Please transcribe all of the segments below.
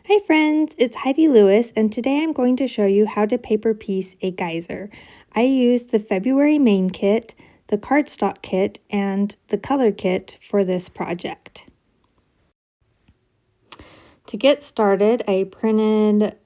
Hi friends, it's Heidi Lewis, and today I'm going to show you how to paper piece a geyser. I used the February main kit, the cardstock kit, and the color kit for this project. To get started, I printed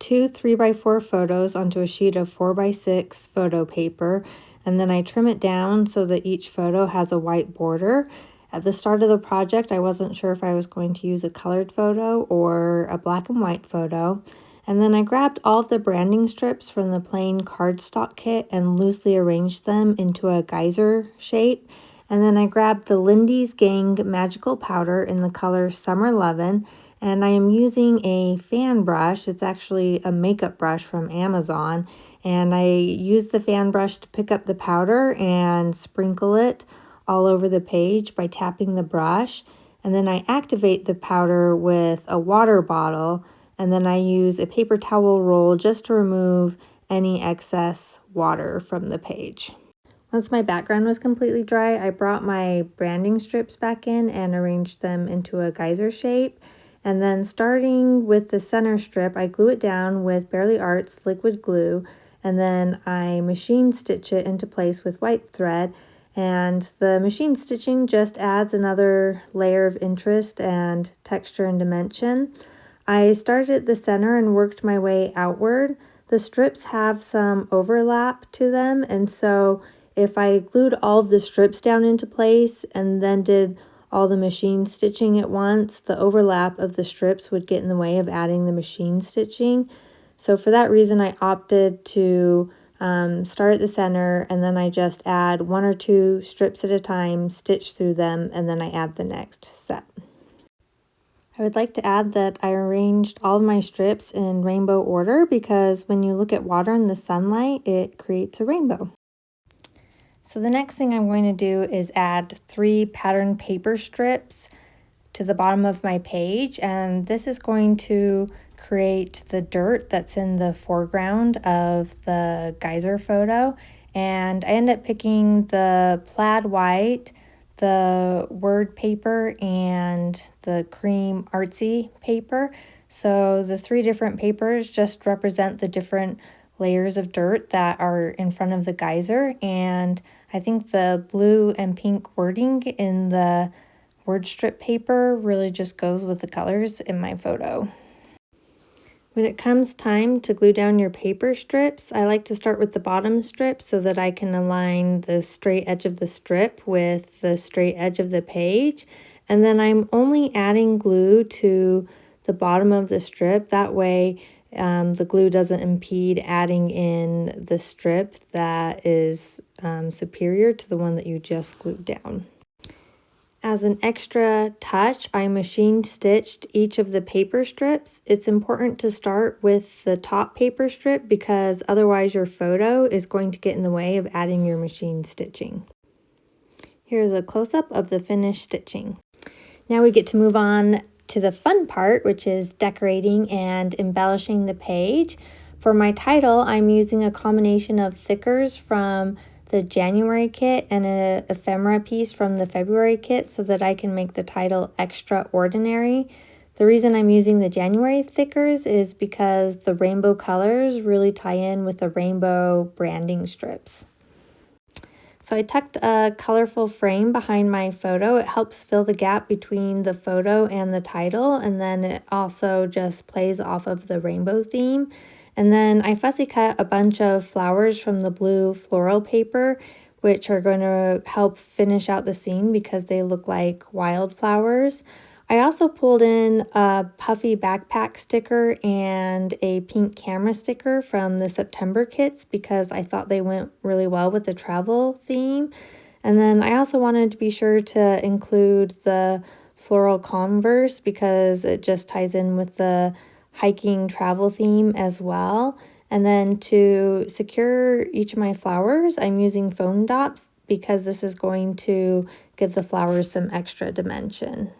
two 3x4 photos onto a sheet of 4x6 photo paper, and then I trim it down so that each photo has a white border. At the start of the project, I wasn't sure if I was going to use a colored photo or a black and white photo. And then I grabbed all of the branding strips from the plain cardstock kit and loosely arranged them into a geyser shape. And then I grabbed the Lindy's Gang Magical Powder in the color Summer Lovin', and I am using a fan brush. It's actually a makeup brush from Amazon, and I use the fan brush to pick up the powder and sprinkle it all over the page by tapping the brush. And then I activate the powder with a water bottle, and then I use a paper towel roll just to remove any excess water from the page. Once my background was completely dry, I brought my branding strips back in and arranged them into a geyser shape. And then starting with the center strip, I glue it down with Barely Arts liquid glue, and then I machine stitch it into place with white thread. And the machine stitching just adds another layer of interest and texture and dimension. I started at the center and worked my way outward. The strips have some overlap to them, and so if I glued all of the strips down into place and then did all the machine stitching at once, the overlap of the strips would get in the way of adding the machine stitching. So for that reason, I opted to start at the center, and then I just add one or two strips at a time, stitch through them, and then I add the next set. I would like to add that I arranged all of my strips in rainbow order because when you look at water in the sunlight, it creates a rainbow. So the next thing I'm going to do is add 3 pattern paper strips to the bottom of my page, and this is going to create the dirt that's in the foreground of the geyser photo. And I end up picking the plaid white, the word paper, and the cream artsy paper. So the 3 different papers just represent the different layers of dirt that are in front of the geyser, and I think the blue and pink wording in the word strip paper really just goes with the colors in my photo. When it comes time to glue down your paper strips, I like to start with the bottom strip so that I can align the straight edge of the strip with the straight edge of the page. And then I'm only adding glue to the bottom of the strip. That way the glue doesn't impede adding in the strip that is superior to the one that you just glued down. As an extra touch, I machine stitched each of the paper strips. It's important to start with the top paper strip because otherwise your photo is going to get in the way of adding your machine stitching. Here's a close-up of the finished stitching. Now we get to move on to the fun part, which is decorating and embellishing the page. For my title, I'm using a combination of thickers from the January kit and an ephemera piece from the February kit so that I can make the title extraordinary. The reason I'm using the January thickers is because the rainbow colors really tie in with the rainbow branding strips. So I tucked a colorful frame behind my photo. It helps fill the gap between the photo and the title, and then it also just plays off of the rainbow theme. And then I fussy cut a bunch of flowers from the blue floral paper, which are going to help finish out the scene because they look like wildflowers. I also pulled in a puffy backpack sticker and a pink camera sticker from the September kits because I thought they went really well with the travel theme. And then I also wanted to be sure to include the floral converse because it just ties in with the hiking travel theme as well. And then to secure each of my flowers, I'm using foam dots because this is going to give the flowers some extra dimension.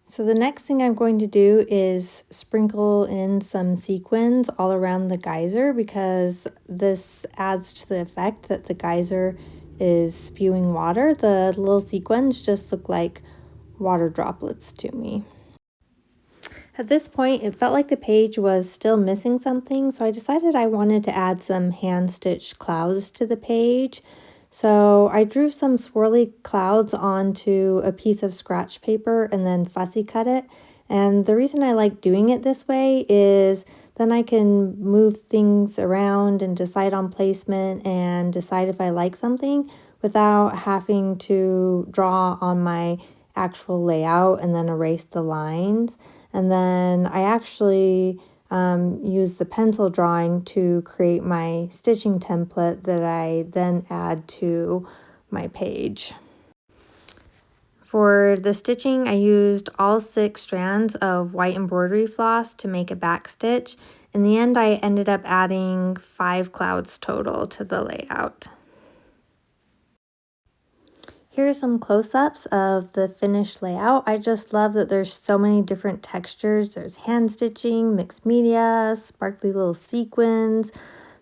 So the next thing I'm going to do is sprinkle in some sequins all around the geyser because this adds to the effect that the geyser is spewing water. The little sequins just look like water droplets to me. At this point, it felt like the page was still missing something, so I decided I wanted to add some hand-stitched clouds to the page. So I drew some swirly clouds onto a piece of scratch paper and then fussy cut it. And the reason I like doing it this way is then I can move things around and decide on placement and decide if I like something without having to draw on my actual layout and then erase the lines. And then I actually use the pencil drawing to create my stitching template that I then add to my page. For the stitching, I used all 6 strands of white embroidery floss to make a back stitch. In the end, I ended up adding 5 clouds total to the layout. Here are some close-ups of the finished layout. I just love that there's so many different textures. There's hand stitching, mixed media, sparkly little sequins,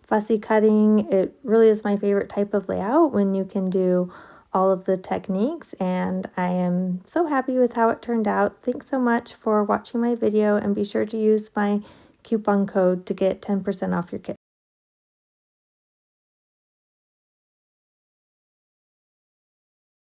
fussy cutting. It really is my favorite type of layout when you can do all of the techniques, and I am so happy with how it turned out. Thanks so much for watching my video, and be sure to use my coupon code to get 10% off your kit.